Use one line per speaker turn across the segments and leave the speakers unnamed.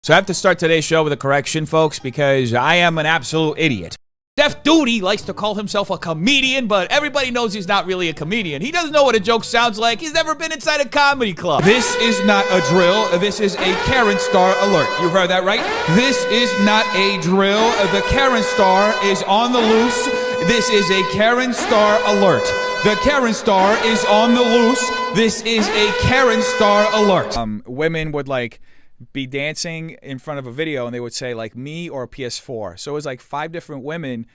So I have to start today's show with a correction, folks, because I am an absolute idiot. Def Duty likes to call himself a comedian, but everybody knows he's not really a comedian. He doesn't know what a joke sounds like. He's never been inside a comedy club. This is not a drill. This is a Karen Star alert. You heard that right? This is not a drill. The Karen Star is on the loose. This is a Karen Star alert. The Karen Star is on the loose. This is a Karen Star alert. Women would be dancing in front of a video and they would say me or a PS4. So it was 5 different women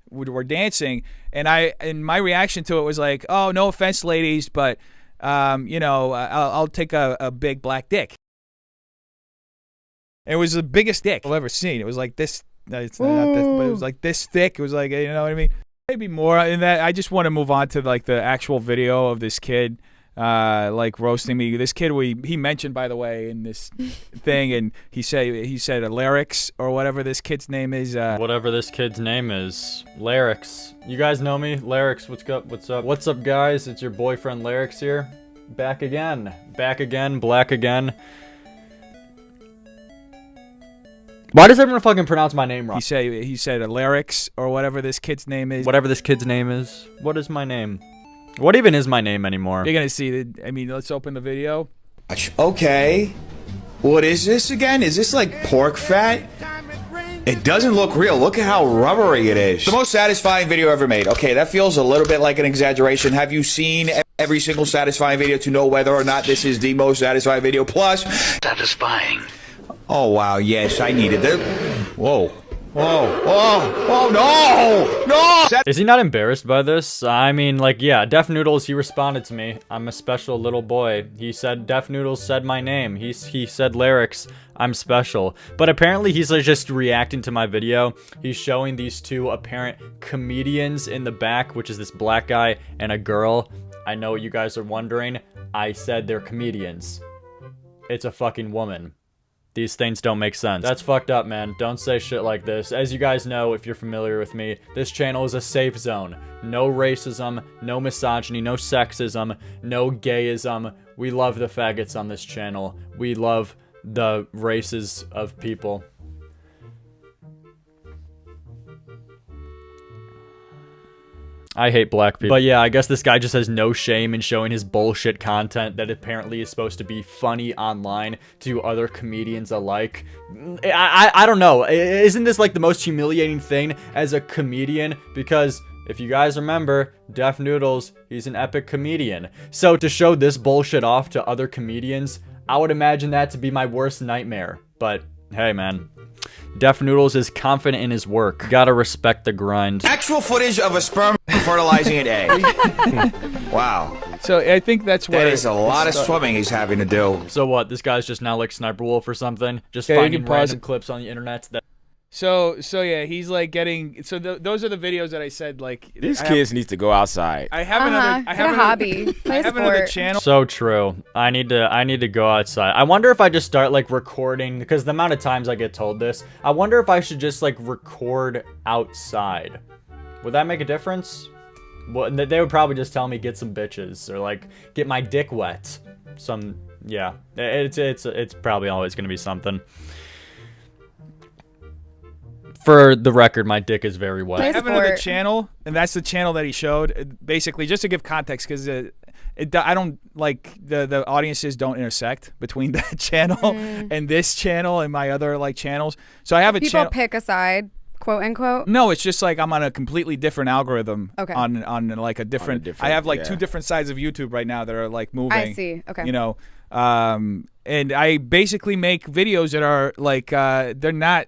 were dancing, and my reaction to it was oh, no offense, ladies, but I'll take a big black dick. It was the biggest dick I've ever seen. It was this. It's not this, but it was this thick. It was you know what I mean? Maybe more in that. I just want to move on to the actual video of this kid roasting me. This kid he mentioned, by the way, in this thing, and he said lyrics or whatever this kid's name is.
Whatever this kid's name is. Lyrics. You guys know me? Lyrics, what's up? What's up, guys? It's your boyfriend Lyrics here. Back again, black again. Why does everyone fucking pronounce my name wrong?
He said lyrics or whatever this kid's name is.
Whatever this kid's name is. What is my name? What even is my name anymore?
You're gonna see. Let's open the video.
Okay. What is this again? Is this pork fat? It doesn't look real. Look at how rubbery it is. The most satisfying video ever made. Okay, that feels a little bit like an exaggeration. Have you seen every single satisfying video to know whether or not this is the most satisfying video? Plus, satisfying. Oh, wow. Yes, I needed it. Whoa. Oh, no!
Is he not embarrassed by this? I mean, yeah, Def Noodles, he responded to me. I'm a special little boy. He said, Def Noodles said my name. He said lyrics, I'm special. But apparently he's just reacting to my video. He's showing these two apparent comedians in the back, which is this black guy and a girl. I know what you guys are wondering. I said they're comedians. It's a fucking woman. These things don't make sense. That's fucked up, man. Don't say shit like this. As you guys know, if you're familiar with me, this channel is a safe zone. No racism, no misogyny, no sexism, no gayism. We love the faggots on this channel. We love the races of people. I hate black people. But yeah, I guess this guy just has no shame in showing his bullshit content that apparently is supposed to be funny online to other comedians alike. I don't know. Isn't this the most humiliating thing as a comedian? Because if you guys remember, Def Noodles, he's an epic comedian. So to show this bullshit off to other comedians, I would imagine that to be my worst nightmare. But hey, man. Def Noodles is confident in his work. Gotta respect the grind.
Actual footage of a sperm fertilizing an egg. Wow.
So I think that's what...
That is a lot of swimming he's having to do.
So what, this guy's just now Sniper Wolf or something? Just finding random clips on the internet that...
So yeah, he's getting. So those are the videos that I said
these kids need to go outside.
I have another
hobby.
I have another channel.
So true. I need to go outside. I wonder if I just start recording, because the amount of times I get told this. I wonder if I should just record outside. Would that make a difference? Well, they would probably just tell me get some bitches or get my dick wet. Yeah. It's probably always gonna be something. For the record, my dick is very wet.
I have another channel, and that's the channel that he showed. Basically, just to give context, because I don't the audiences don't intersect between that channel and this channel and my other channels. So I have a channel.
People pick a side, quote unquote.
No, it's just I'm on a completely different algorithm.
Okay.
On a different. I have 2 different sides of YouTube right now that are moving.
I see. Okay.
And I basically make videos that are they're not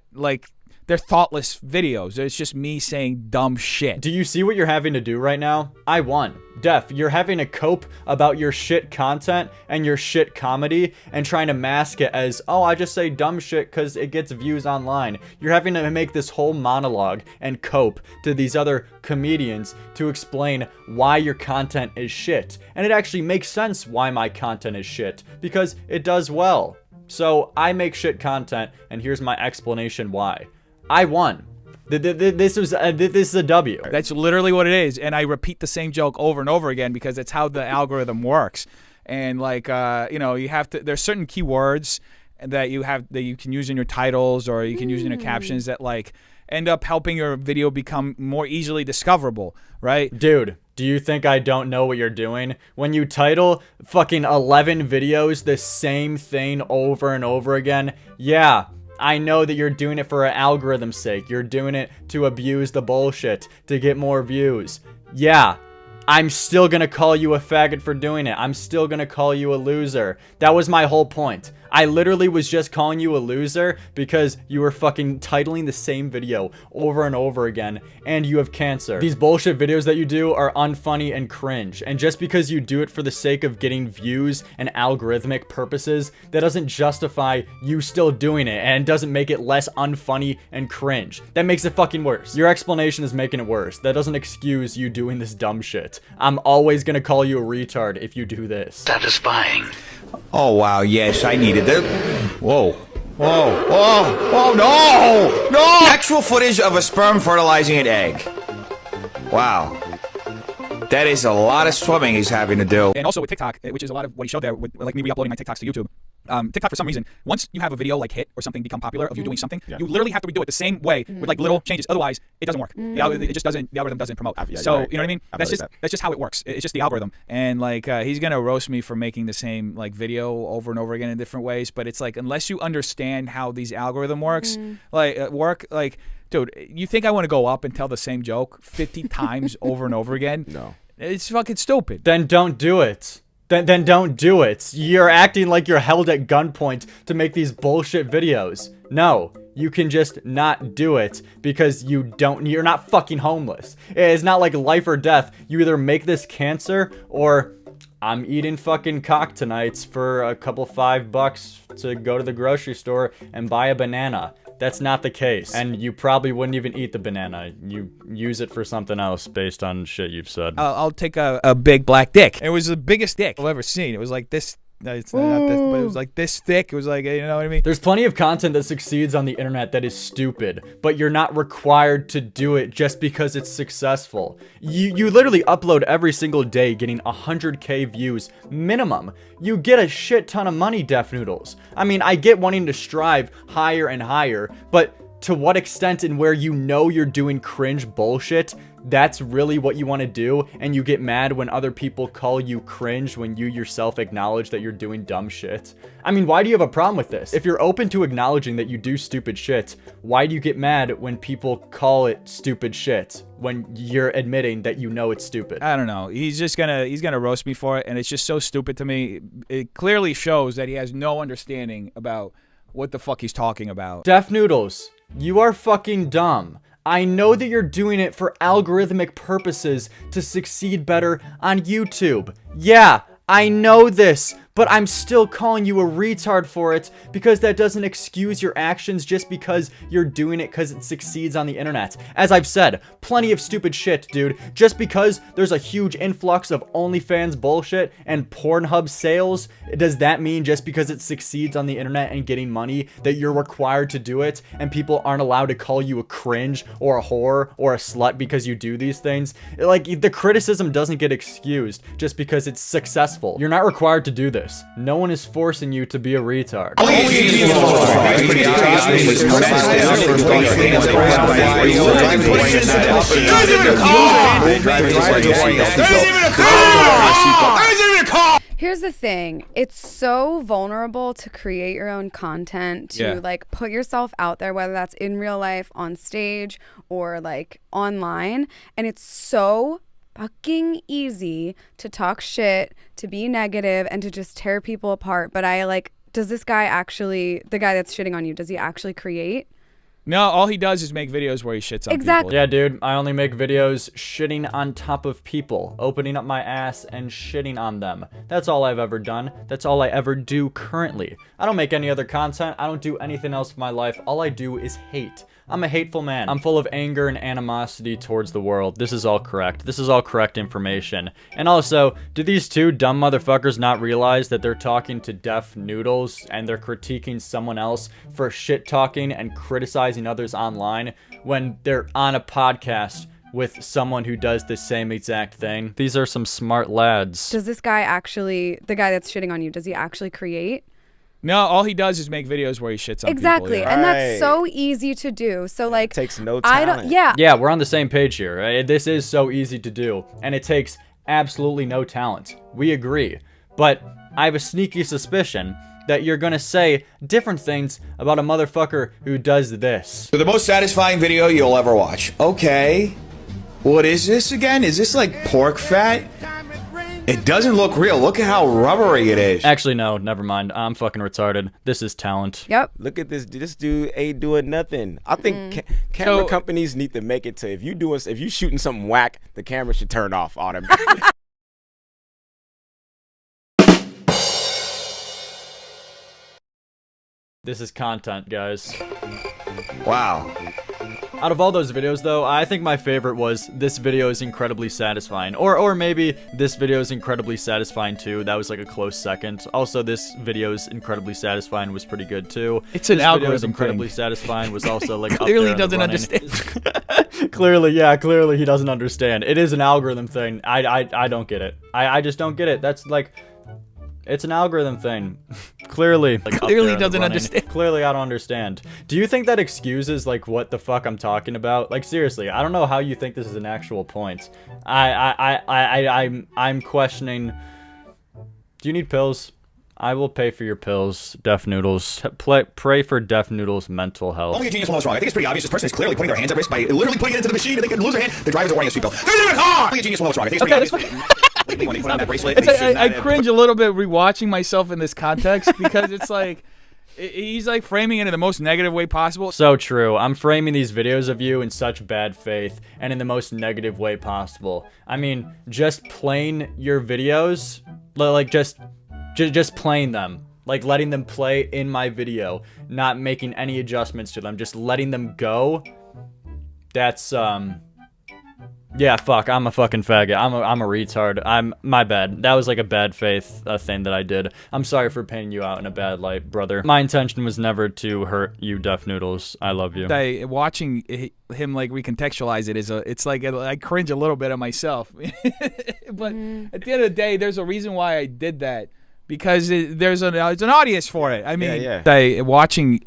they're thoughtless videos. It's just me saying dumb shit.
Do you see what you're having to do right now? I won. Def, you're having to cope about your shit content and your shit comedy and trying to mask it as, oh, I just say dumb shit because it gets views online. You're having to make this whole monologue and cope to these other comedians to explain why your content is shit. And it actually makes sense why my content is shit, because it does well. So I make shit content, and here's my explanation why. I won. This is a W.
That's literally what it is, and I repeat the same joke over and over again because it's how the algorithm works. And you have to. There's certain keywords that you can use in your titles or you can use in your captions that like end up helping your video become more easily discoverable, right?
Dude, do you think I don't know what you're doing? When you title fucking 11 videos the same thing over and over again, yeah, I know that you're doing it for an algorithm's sake. You're doing it to abuse the bullshit, to get more views. Yeah, I'm still gonna call you a faggot for doing it. I'm still gonna call you a loser. That was my whole point. I literally was just calling you a loser because you were fucking titling the same video over and over again, and you have cancer. These bullshit videos that you do are unfunny and cringe, and just because you do it for the sake of getting views and algorithmic purposes, that doesn't justify you still doing it, and doesn't make it less unfunny and cringe. That makes it fucking worse. Your explanation is making it worse. That doesn't excuse you doing this dumb shit. I'm always gonna call you a retard if you do this.
Satisfying.
Oh, wow, yes, I needed that. Whoa. Whoa. Whoa. Oh, no. No. Actual footage of a sperm fertilizing an egg. Wow. That is a lot of swimming he's having to do.
And also with TikTok, which is a lot of what he showed there, with like me re-uploading my TikToks to YouTube. TikTok, for some reason, once you have a video like hit or something become popular of you doing something, you literally have to redo it the same way with like little changes. Otherwise, it doesn't work. It just doesn't. The algorithm doesn't promote. So you know what I mean? That's just how it works. It's just the algorithm. And like he's gonna roast me for making the same like video over and over again in different ways. But it's like unless you understand how these algorithm works, like. Dude, you think I want to go up and tell the same joke 50 times over and over again?
No.
It's fucking stupid.
Then don't do it. Then don't do it. You're acting like you're held at gunpoint to make these bullshit videos. No, you can just not do it because you're not fucking homeless. It's not like life or death. You either make this cancer or I'm eating fucking cock tonight for a couple $5 to go to the grocery store and buy a banana. That's not the case. And you probably wouldn't even eat the banana. You use it for something else based on shit you've said.
I'll take a big black dick. It was the biggest dick I've ever seen. It was like this. It's not this, but it was like this thick. It was like, you know what I mean?
There's plenty of content that succeeds on the internet that is stupid, but you're not required to do it just because it's successful. You literally upload every single day getting 100k views minimum. You get a shit ton of money, Def Noodles. I mean, I get wanting to strive higher and higher, but to what extent and where you know you're doing cringe bullshit, that's really what you want to do, and you get mad when other people call you cringe when you yourself acknowledge that you're doing dumb shit. I mean, why do you have a problem with this? If you're open to acknowledging that you do stupid shit, why do you get mad when people call it stupid shit when you're admitting that you know it's stupid?
I don't know. He's gonna roast me for it, and it's just so stupid to me. It clearly shows that he has no understanding about what the fuck he's talking about.
Def Noodles, you are fucking dumb. I know that you're doing it for algorithmic purposes to succeed better on YouTube. Yeah, I know this, but I'm still calling you a retard for it because that doesn't excuse your actions just because you're doing it because it succeeds on the internet. As I've said, plenty of stupid shit, dude. Just because there's a huge influx of OnlyFans bullshit and Pornhub sales, does that mean just because it succeeds on the internet and getting money that you're required to do it and people aren't allowed to call you a cringe or a whore or a slut because you do these things? Like, the criticism doesn't get excused just because it's successful. You're not required to do this. No one is forcing you to be a retard.
Here's the thing. It's so vulnerable to create your own content, to like put yourself out there, whether that's in real life, on stage, or like online. And it's so fucking easy to talk shit, to be negative, and to just tear people apart. But does this guy actually, the guy that's shitting on you, does he actually create?
No, all he does is make videos where he shits on people.
Yeah, dude, I only make videos shitting on top of people, opening up my ass and shitting on them. That's all I've ever done. That's all I ever do currently. I don't make any other content. I don't do anything else with my life. All I do is hate. I'm a hateful man. I'm full of anger and animosity towards the world. This is all correct. This is all correct information. And also, do these two dumb motherfuckers not realize that they're talking to Def Noodles and they're critiquing someone else for shit talking and criticizing others online when they're on a podcast with someone who does the same exact thing? These are some smart lads.
Does this guy actually, the guy that's shitting on you, does he actually create?
No, all he does is make videos where he shits on
Exactly,
people. Yeah.
and that's so easy to do. So like,
takes no
I
talent.
don't. Yeah.
Yeah, we're on the same page here. Right? This is so easy to do, and it takes absolutely no talent. We agree. But I have a sneaky suspicion that you're gonna say different things about a motherfucker who does this.
The most satisfying video you'll ever watch. Okay. What is this again? Is this like pork fat? It doesn't look real. Look at how rubbery it is.
Actually, no, never mind. I'm fucking retarded. This is talent.
Yep.
Look at this. This dude ain't doing nothing. I think camera companies need to make it to if you shooting something whack, the camera should turn off automatically.
This is content, guys.
Wow.
Out of all those videos, though, I think my favorite was this video is incredibly satisfying. Or maybe this video is incredibly satisfying too. That was like a close second. Also, this video is incredibly satisfying was pretty good too.
It's an
this
algorithm
video is incredibly
thing.
satisfying was also like
Clearly
up there
doesn't
in the running.
understand.
Clearly he doesn't understand. It is an algorithm thing. I don't get it. I just don't get it. That's like, it's an algorithm thing. Clearly. Like,
Clearly doesn't understand.
Clearly I don't understand. Do you think that excuses like what the fuck I'm talking about? Like seriously, I don't know how you think this is an actual point. I'm questioning. Do you need pills? I will pay for your pills, Deaf Noodles. Pray for Deaf Noodles' mental health.
Only a genius will know what's wrong. I think it's pretty obvious. This person is clearly putting their hands at risk by literally putting it into the machine and they could lose their hand. The drivers are warning us people. They're in a car! Only a genius will know what's wrong. I think it's pretty obvious. When they put on that bracelet,
It's
they
like,
should
I
not have
cringe a little bit rewatching myself in this context because it's like he's like framing it in the most negative way possible.
So true. I'm framing these videos of you in such bad faith and in the most negative way possible. I mean, just playing your videos, like just playing them. Like letting them play in my video, not making any adjustments to them, just letting them go. That's yeah, fuck, I'm a fucking faggot. I'm a retard. My bad. That was like a bad faith thing that I did. I'm sorry for painting you out in a bad light, brother. My intention was never to hurt you, Deaf Noodles. I love you.
Watching him like recontextualize it it's like I cringe a little bit at myself. But at the end of the day, there's a reason why I did that. Because there's an audience for it. I mean, watching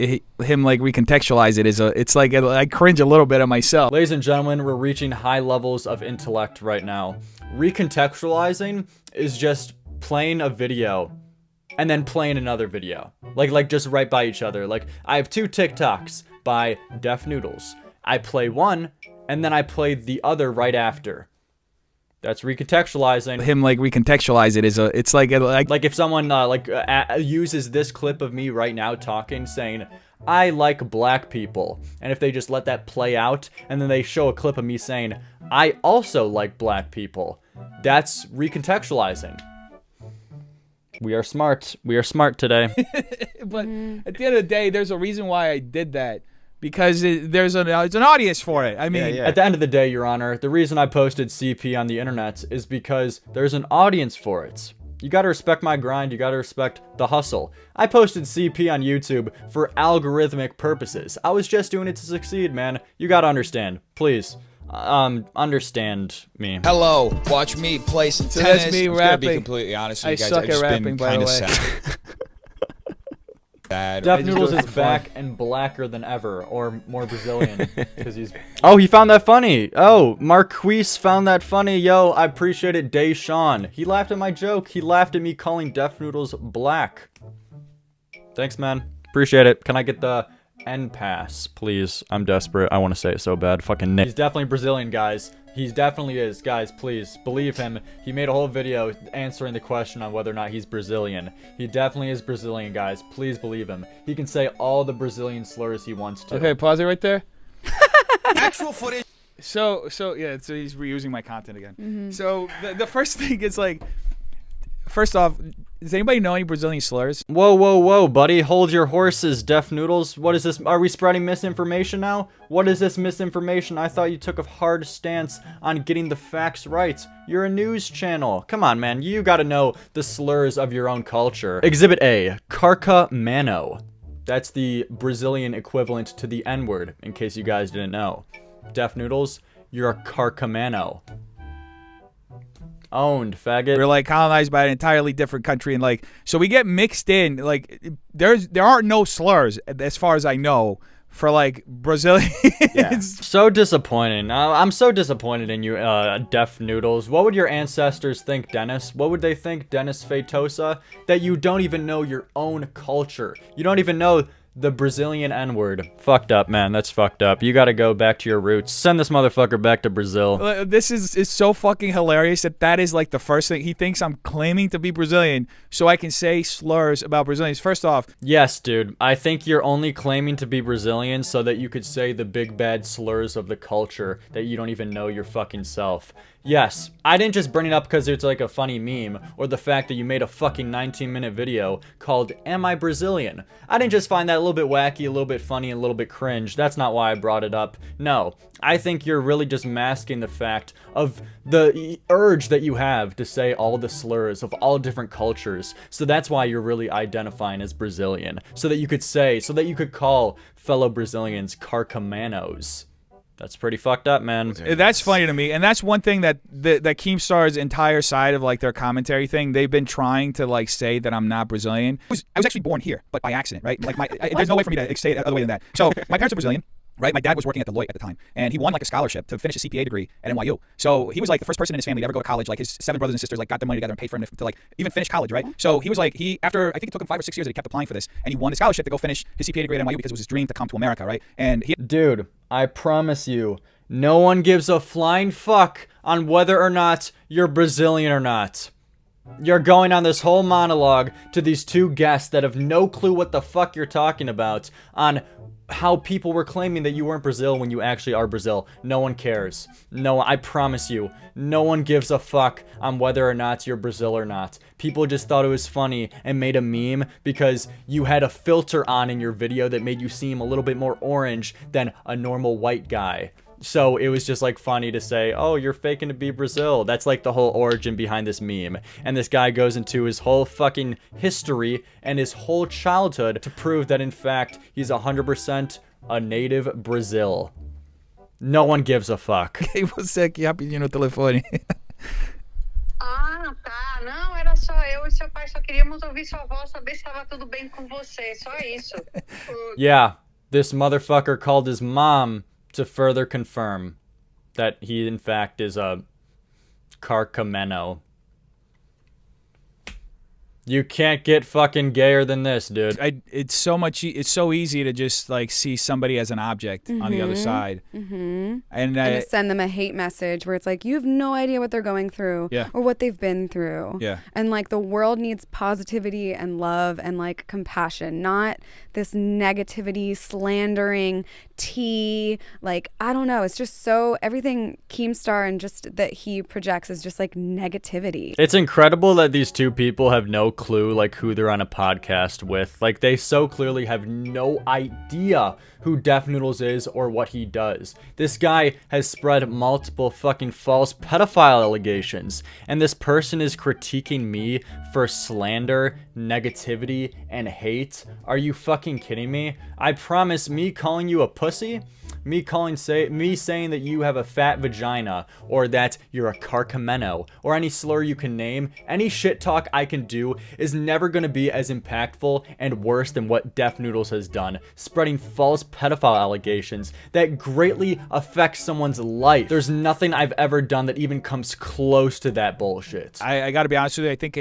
him like recontextualize it it's like I cringe a little bit at myself.
Ladies and gentlemen, we're reaching high levels of intellect right now. Recontextualizing is just playing a video and then playing another video. Like just right by each other. Like I have 2 TikToks by Deaf Noodles. I play one and then I play the other right after. That's recontextualizing.
Him like recontextualize it it's like
if someone uses this clip of me right now talking saying I like black people, and if they just let that play out and then they show a clip of me saying I also like black people, that's recontextualizing. We are smart today.
But at the end of the day, there's a reason why I did that. Because there's an audience for it. I mean,
At the end of the day, Your Honor, the reason I posted CP on the internet is because there's an audience for it. You gotta respect my grind, you gotta respect the hustle. I posted CP on YouTube for algorithmic purposes. I was just doing it to succeed, man. You gotta understand. Please. Understand me.
Hello, watch me play some
So
tennis.
that's me
I'm just gonna be
rapping.
completely honest
I
with you guys.
suck
I've just
at
been
rapping, by the
kinda
way.
sad. Sad.
Deaf
just
Noodles
do it
is
for fun.
back and blacker than ever, or more Brazilian, because he's... Oh, he found that funny! Oh, Marquise found that funny, yo, I appreciate it, Deshawn. He laughed at my joke, he laughed at me calling Deaf Noodles black. Thanks, man. Appreciate it. Can I get the end pass, please? I'm desperate, I want to say it so bad. Fucking Nick. He's definitely Brazilian, guys. He definitely is. Guys, please, believe him. He made a whole video answering the question on whether or not he's Brazilian. He definitely is Brazilian, guys. Please believe him. He can say all the Brazilian slurs he wants to.
okay, pause it right there.
Actual footage.
So he's reusing my content again. So the first thing is like, first off, does anybody know any Brazilian slurs?
Whoa, buddy. Hold your horses, Deaf Noodles. What is this? Are we spreading misinformation now? What is this misinformation? I thought you took a hard stance on getting the facts right. You're a news channel. Come on, man. You gotta know the slurs of your own culture. Exhibit A, Carca Mano. That's the Brazilian equivalent to the N-word, in case you guys didn't know. Deaf Noodles, you're a Carcamano. Owned, faggot.
We're like colonized by an entirely different country, and like so we get mixed in. Like there are no slurs as far as I know for like Brazilians.
Yeah.
So disappointing. I'm so disappointed in you, Deaf Noodles. What would your ancestors think, Dennis? What would they think, Dennis Feitosa? That you don't even know your own culture. You don't even know the Brazilian N-word. Fucked up, man. That's fucked up. You gotta go back to your roots. Send this motherfucker back to Brazil.
This is so fucking hilarious that is like the first thing. He thinks I'm claiming to be Brazilian so I can say slurs about Brazilians. First off,
Yes, dude. I think you're only claiming to be Brazilian so that you could say the big bad slurs of the culture that you don't even know your fucking self. Yes, I didn't just bring it up because it's like a funny meme or the fact that you made a fucking 19-minute video called Am I Brazilian? I didn't just find that a little bit wacky, a little bit funny, and a little bit cringe. That's not why I brought it up. No, I think you're really just masking the fact of the urge that you have to say all the slurs of all different cultures. So that's why you're really identifying as Brazilian. So that you could call fellow Brazilians carcamanos. That's pretty fucked up, man.
that's funny to me, and that's one thing that Keemstar's entire side of like their commentary thing. They've been trying to like say that I'm not Brazilian. I was actually born here, but by accident, right? Like there's no way for me to say it other way than that. So my parents are Brazilian. Right, my dad was working at Deloitte at the time, and he won like a scholarship to finish a CPA degree at NYU. So he was like the first person in his family to ever go to college. Like his 7 brothers and sisters like got their money together and paid for him to like even finish college, right? So he was like after I think it took him 5 or 6 years that he kept applying for this, and he won the scholarship to go finish his CPA degree at NYU because it was his dream to come to America, right? And
Dude, I promise you, no one gives a flying fuck on whether or not you're Brazilian or not. You're going on this whole monologue to these two guests that have no clue what the fuck you're talking about on how people were claiming that you weren't Brazil when you actually are Brazil. No one cares. No, I promise you, no one gives a fuck on whether or not you're Brazil or not. People just thought it was funny and made a meme because you had a filter on in your video that made you seem a little bit more orange than a normal white guy. So it was just like funny to say, oh, you're faking to be Brazil. That's like the whole origin behind this meme. And this guy goes into his whole fucking history and his whole childhood to prove that in fact he's 100% a native Brazil. No one gives a fuck.
você aqui rapidinho no telefone.
Ah, tá. Não, era só eu e seu pai. Só queríamos ouvir sua voz, saber se estava tudo bem com você. Só isso.
Yeah, this motherfucker called his mom to further confirm that he in fact is a carcameno. You can't get fucking gayer than this, dude.
It's so easy to just like see somebody as an object on the other side, and
to send them a hate message where it's like you have no idea what they're going through or what they've been through.
Yeah.
And like the world needs positivity and love and like compassion, not this negativity, slandering, tea. Like I don't know. It's just so everything Keemstar and just that he projects is just like negativity.
It's incredible that these two people have no clue like who they're on a podcast with. Like they so clearly have no idea who Deaf Noodles is or what he does. This guy has spread multiple fucking false pedophile allegations, and this person is critiquing me for slander, negativity, and hate. Are you fucking kidding me? I promise, me calling you a pussy, me saying that you have a fat vagina, or that you're a carcameno, or any slur you can name, any shit talk I can do is never gonna be as impactful and worse than what Deaf Noodles has done, spreading false pedophile allegations that greatly affect someone's life. There's nothing I've ever done that even comes close to that bullshit.
I gotta be honest with you. I think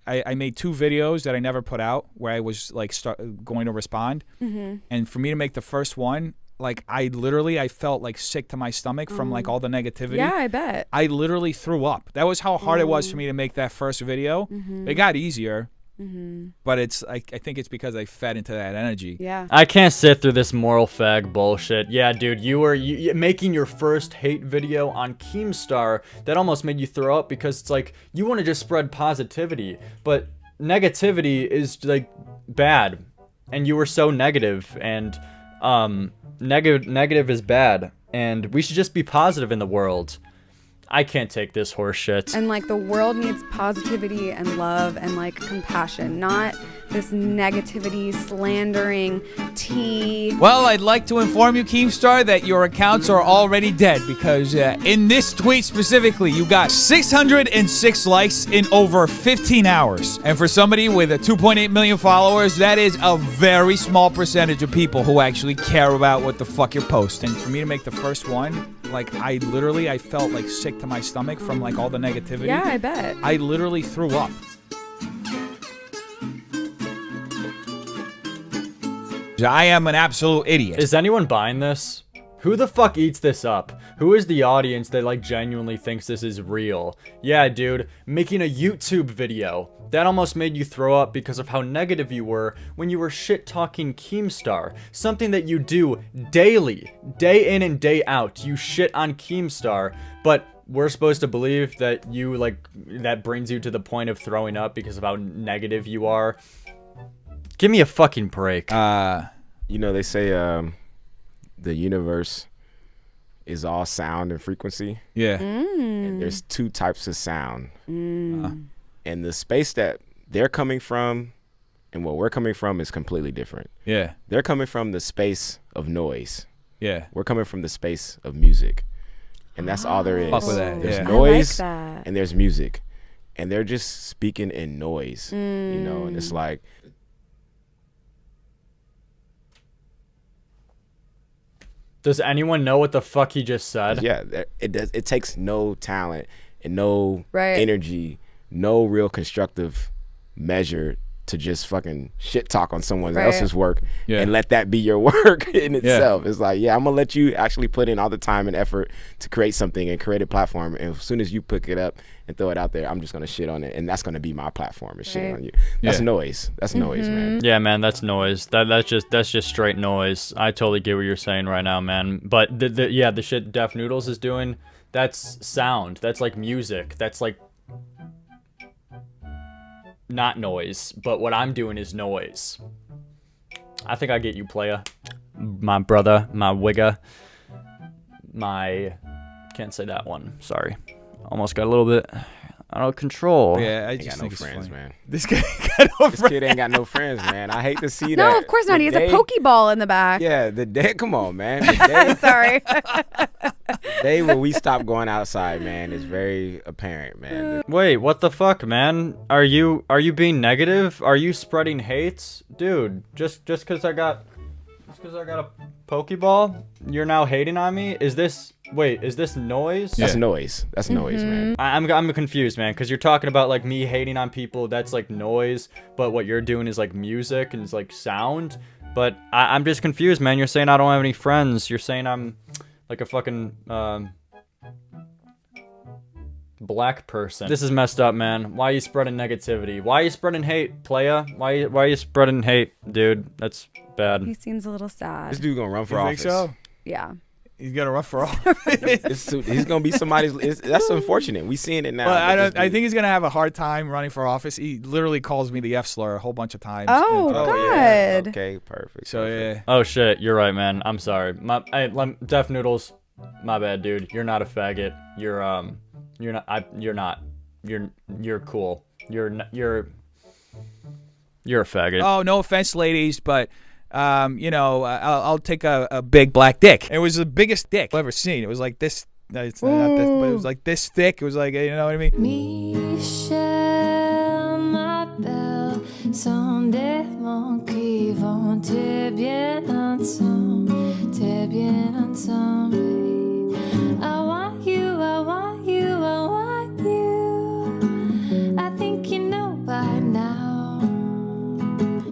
I made 2 videos that I never put out where I was like going to respond, and for me to make the first one, like I felt like sick to my stomach from like all the negativity.
Yeah, I bet.
I literally threw up. That was how hard it was for me to make that first video. It got easier, but it's I think it's because I fed into that energy.
Yeah.
I can't sit through this moral fag bullshit. Yeah, dude, you were making your first hate video on Keemstar that almost made you throw up because it's like you want to just spread positivity, but negativity is like bad, and you were so negative, and negative is bad, and we should just be positive in the world. I can't take this horse shit.
And like the world needs positivity and love and like compassion, not this negativity, slandering, tea.
Well, I'd like to inform you, Keemstar, that your accounts are already dead because in this tweet specifically, you got 606 likes in over 15 hours. And for somebody with 2.8 million followers, that is a very small percentage of people who actually care about what the fuck you're posting. For me to make the first one, like I felt like sick to my stomach from like all the negativity.
Yeah, I bet.
I literally threw up. I am an absolute idiot.
Is anyone buying this? Who the fuck eats this up? Who is the audience that like genuinely thinks this is real? Yeah, dude, making a YouTube video. That almost made you throw up because of how negative you were when you were shit-talking Keemstar. Something that you do daily, day in and day out. You shit on Keemstar, but we're supposed to believe that you like that brings you to the point of throwing up because of how negative you are. Give me a fucking break.
You know, they say the universe is all sound and frequency.
Yeah.
And there's two types of sound. And the space that they're coming from and what we're coming from is completely different.
Yeah.
They're coming from the space of noise.
Yeah.
We're coming from the space of music. And that's all there is.
Fuck with that.
There's
Yeah.
noise
I like that.
and there's music. And they're just speaking in noise, you know, and it's like,
Does anyone know what the fuck he just said?
yeah, it takes no talent and no
Right.
energy, no real constructive measure to just fucking shit talk on someone
Right.
else's work
Yeah.
and let that be your work in itself. It's like, yeah, I'm gonna let you actually put in all the time and effort to create something and create a platform. And as soon as you pick it up and throw it out there, I'm just gonna shit on it, and that's gonna be my platform and shit
Right.
on you. That's
Yeah.
noise. That's noise, man.
Yeah, man, that's noise. That's just straight noise. I totally get what you're saying right now, man. But the shit Def Noodles is doing, that's sound. That's like music. That's like not noise. But what I'm doing is noise. I think I get you, playa. My brother, my wigger, my can't say that one. Sorry, almost got a little bit out of control.
Yeah, I
Ain't
just
got no
think it's
friends,
funny.
man.
This guy got no
This
friends.
kid ain't got no friends, man. I hate to see that.
No, of course not. He has a Pokeball in the back.
Yeah, the day. Come on, man. The
Sorry.
day when we stop going outside, man, is very apparent, man.
Wait, what the fuck, man? Are you being negative? Are you spreading hate? Dude, just cuz I got a Pokeball, you're now hating on me? Is this noise?
That's noise. That's noise, man.
I'm confused, man, because you're talking about like me hating on people. That's like noise, but what you're doing is like music and it's like sound. But I'm just confused, man. You're saying I don't have any friends. You're saying I'm like a fucking black person. This is messed up, man. Why are you spreading negativity? Why are you spreading hate, playa? Why are you spreading hate, dude? That's bad.
He seems a little sad.
This dude gonna run for
You
office.
think so?
Yeah.
He's gonna run for office.
He's gonna be somebody's. That's unfortunate. We seeing it now.
Well, I
But this
don't. I
dude-
think he's gonna have a hard time running for office. He literally calls me the F slur a whole bunch of times.
Oh,
And-
yeah.
God.
Okay, perfect.
So
perfect.
yeah.
Oh shit, you're right, man. I'm sorry. Def Noodles, my bad, dude. You're not a faggot. You're not. You're cool. You're a faggot.
Oh, no offense, ladies, but I'll take a big black dick. It was the biggest dick I've ever seen. It was like this. It's not this, but it was like this thick. It was like, you know what I mean?
Michel m'appelle, sont des mots qui vont très bien ensemble,